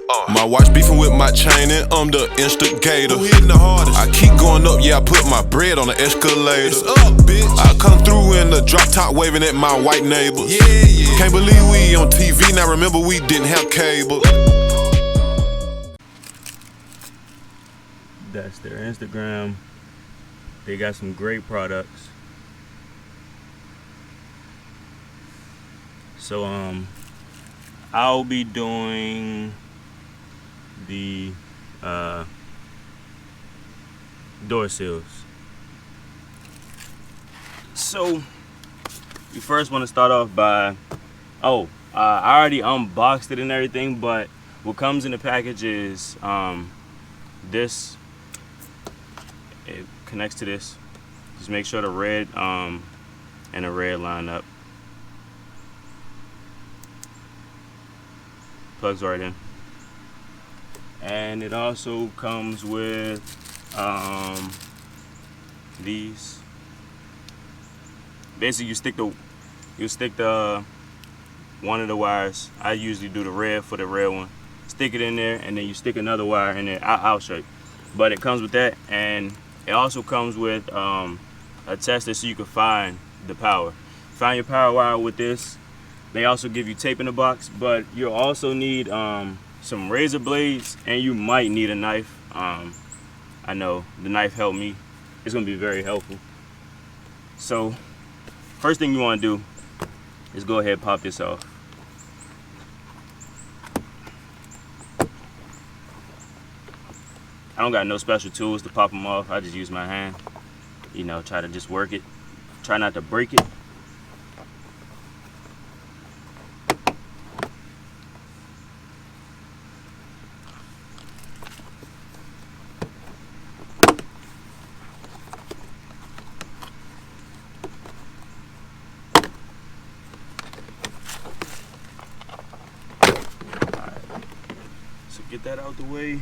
My watch beefing with my chain and I'm the instigator. Who hitting the hardest? I keep going up, yeah, I put my bread on the escalator. It's up, bitch. I come through in the drop top waving at my white neighbors. Yeah. Can't believe we on TV, now remember we didn't have cable. That's their Instagram. They got some great products. So I'll be doing the door sills. So you first want to start off by I already unboxed it and everything, but what comes in the package is this. It connects to this. Just make sure the red and the red line up. Plugs right in. And it also comes with these. Basically, you stick the one of the wires. I usually do the red for the red one. Stick it in there, and then you stick another wire in there. I'll show you. But it comes with that, and it also comes with a tester so you can find the power. Find your power wire with this. They also give you tape in the box, but you'll also need some razor blades, and you might need a knife. I know the knife helped me. It's gonna be very helpful. So first thing you wanna do is go ahead and pop this off. I don't got no special tools to pop them off. I just use my hand. You know, try to just work it. Try not to break it. So get that out the way.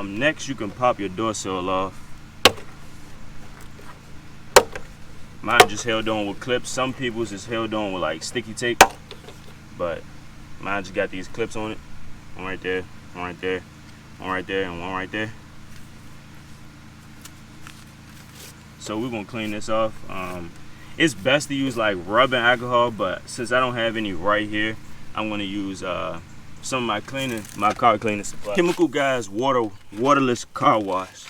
Next, you can pop your door sill off. Mine just held on with clips. Some people's is held on with like sticky tape, but mine just got these clips on it. One right there, one right there, one right there, and one right there. So we're gonna clean this off. It's best to use like rubbing alcohol, but since I don't have any right here, I'm gonna use some of my car cleaning supply. Chemical Guys waterless car wash.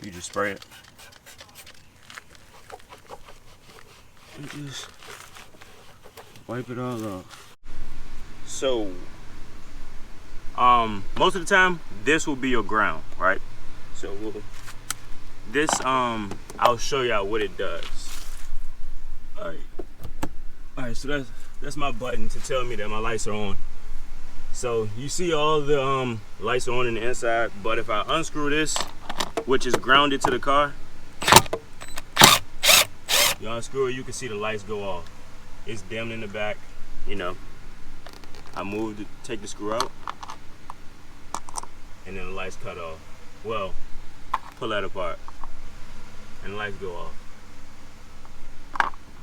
You just spray it. And just wipe it all off. So most of the time this will be your ground, right? So I'll show y'all what it does. Alright, so that's my button to tell me that my lights are on. So you see all the lights are on in the inside, but if I unscrew this, which is grounded to the car, you unscrew it, you can see the lights go off. It's dimmed in the back, you know. I take the screw out, and then the lights cut off. Well, pull that apart, and the lights go off.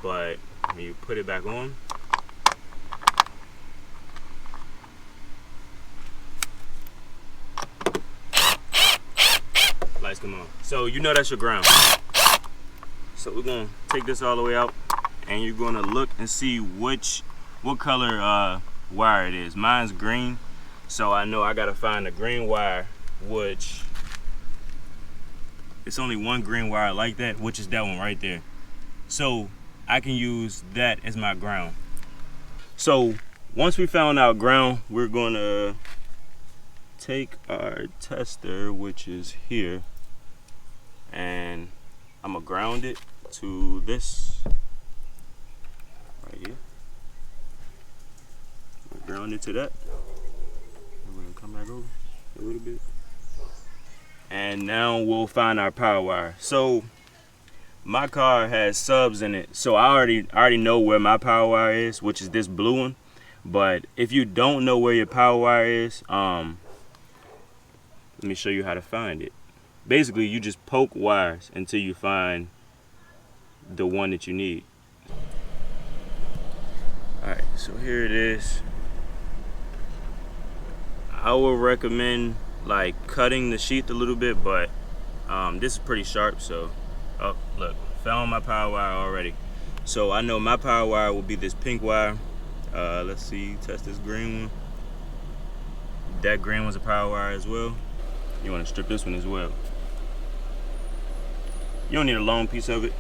But when you put it back on, lights come on. So you know that's your ground. So we're gonna take this all the way out, and you're gonna look and see what color wire it is. Mine's green, so I know I gotta find a green wire, which it's only one green wire like that, which is that one right there. So I can use that as my ground. So once we found our ground, we're gonna take our tester, which is here, and I'm gonna ground it to this right here. Ground it to that. I'm gonna come back over a little bit, and now we'll find our power wire. So my car has subs in it, so I already know where my power wire is, which is this blue one. But if you don't know where your power wire is, let me show you how to find it. Basically, you just poke wires until you find the one that you need. Alright, so here it is. I would recommend like cutting the sheath a little bit, but this is pretty sharp. So, oh look, found my power wire already. So I know my power wire will be this pink wire. Let's see, test this green one. That green one's a power wire as well. You want to strip this one as well. You don't need a long piece of it.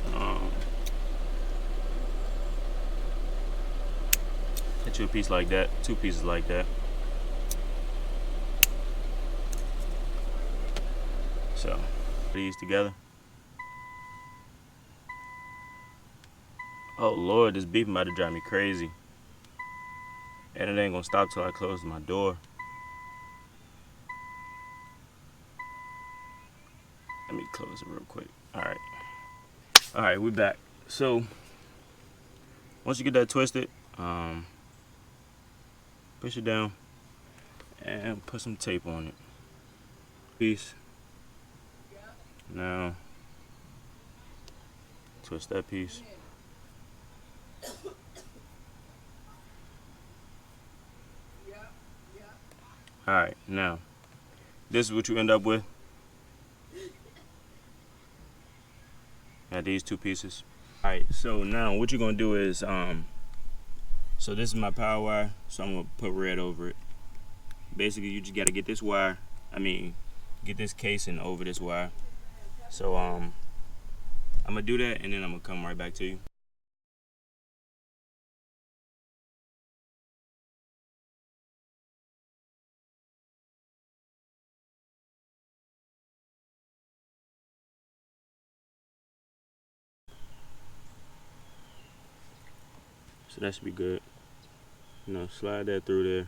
Get you a piece like that, 2 pieces like that. So, put these together. Oh Lord, this beeping about to drive me crazy. And it ain't gonna stop till I close my door. Let me close it real quick. Alright, we're back. So, once you get that twisted, push it down and put some tape on it. Piece. Now, twist that piece. Alright, now, this is what you end up with. Now these 2 pieces. Alright, so now what you're gonna do is, so this is my power wire, so I'm gonna put red over it. Basically, you just gotta get this wire, get this casing over this wire. So I'm gonna do that and then I'm gonna come right back to you. So that should be good. Slide that through there.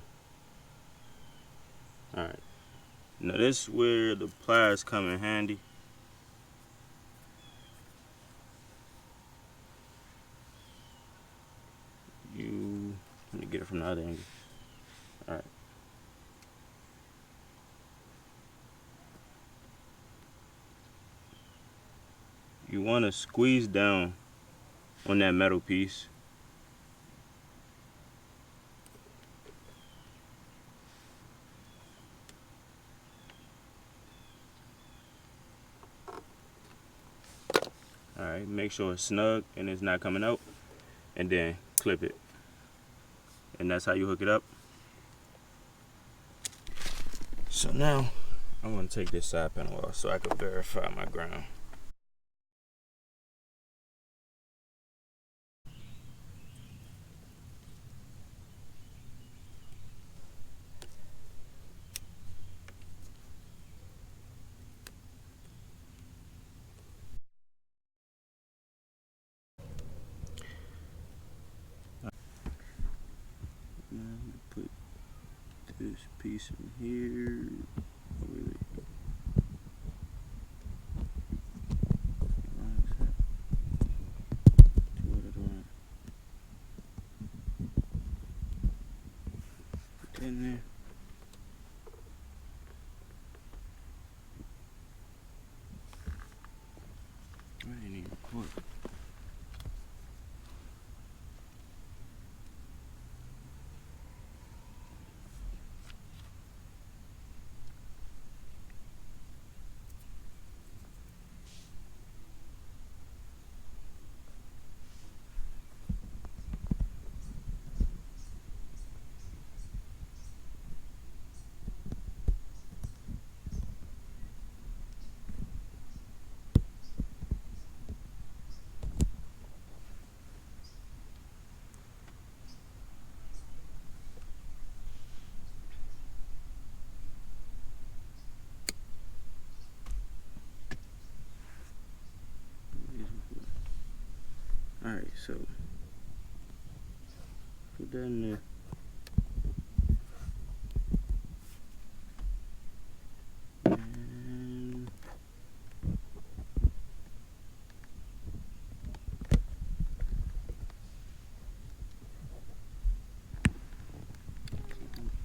Alright. Now this is where the pliers come in handy. Let me get it from the other angle. Alright. You want to squeeze down on that metal piece. Alright, make sure it's snug and it's not coming out, and then clip it. And that's how you hook it up. So now, I'm going to take this side panel off so I can verify my ground. Put this piece in here. Put that in there. I didn't even record. Alright, so put that in there. And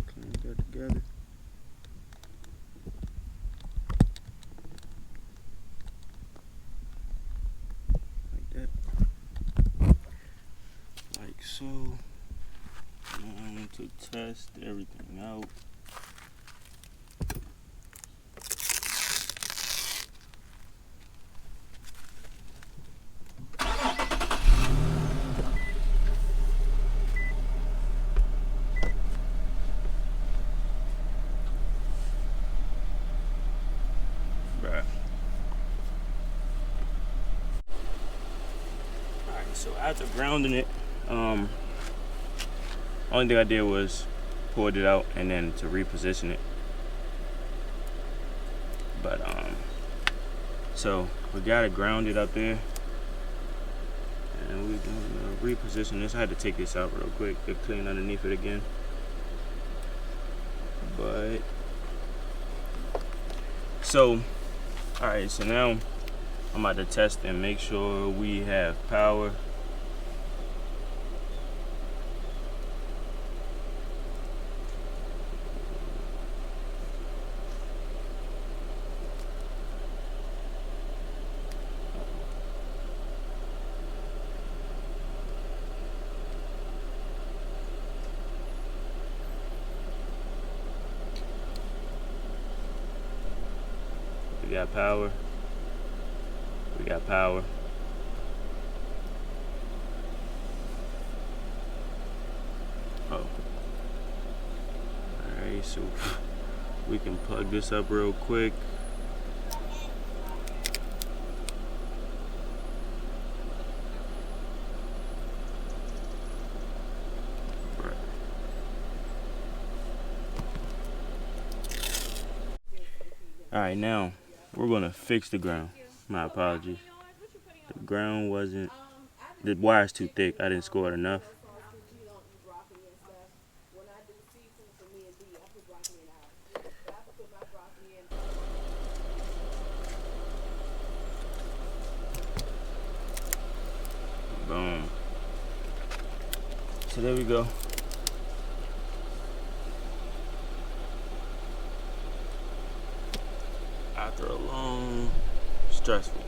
clamp that together. So, I'm going to test everything out. So after grounding it, only thing I did was pulled it out and then to reposition it. But so we got it grounded up there, and we're gonna reposition this. I had to take this out real quick to clean underneath it again. But so, all right, so now I'm about to test and make sure we have power. We got power. We got power. Oh. Alright, so we can plug this up real quick. Alright, now we're gonna fix the ground. My apologies. The ground wasn't, the wire's too thick. I didn't score it enough. Boom. So there we go. After a long, stressful.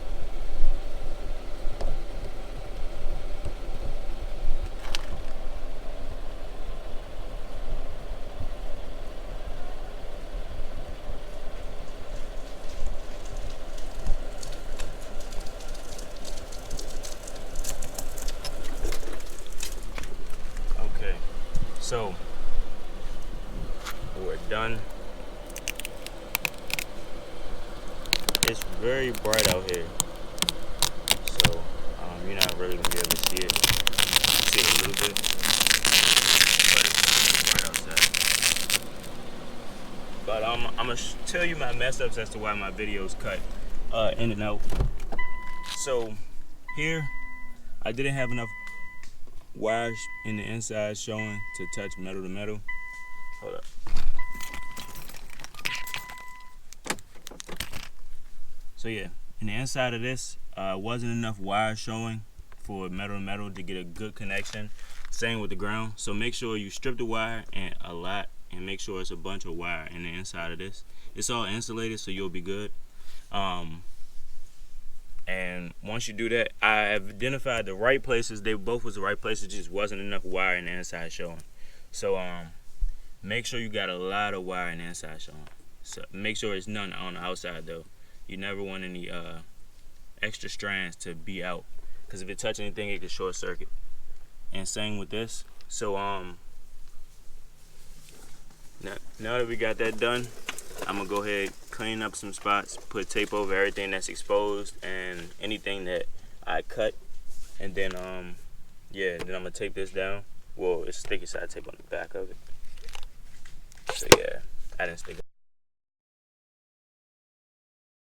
Okay, so we're done. It's very bright out here, so you're not really gonna be able to see it. See it a little bit, but it's bright outside. But I'm gonna tell you my mess ups as to why my videos cut in and out. So here, I didn't have enough wires in the inside showing to touch metal to metal. Hold up. So yeah, in the inside of this, wasn't enough wire showing for metal to metal to get a good connection. Same with the ground. So make sure you strip the wire and a lot, and make sure it's a bunch of wire in the inside of this. It's all insulated, so you'll be good. And once you do that, I have identified the right places. They both was the right places, just wasn't enough wire in the inside showing. So make sure you got a lot of wire in the inside showing. So make sure it's none on the outside though. You never want any extra strands to be out, because if it touch anything, it can short circuit. And same with this. So now that we got that done, I'm gonna go ahead, clean up some spots, put tape over everything that's exposed and anything that I cut, and then yeah, then I'm gonna tape this down. Well, it's sticky side tape on the back of it. So yeah, I didn't stick it.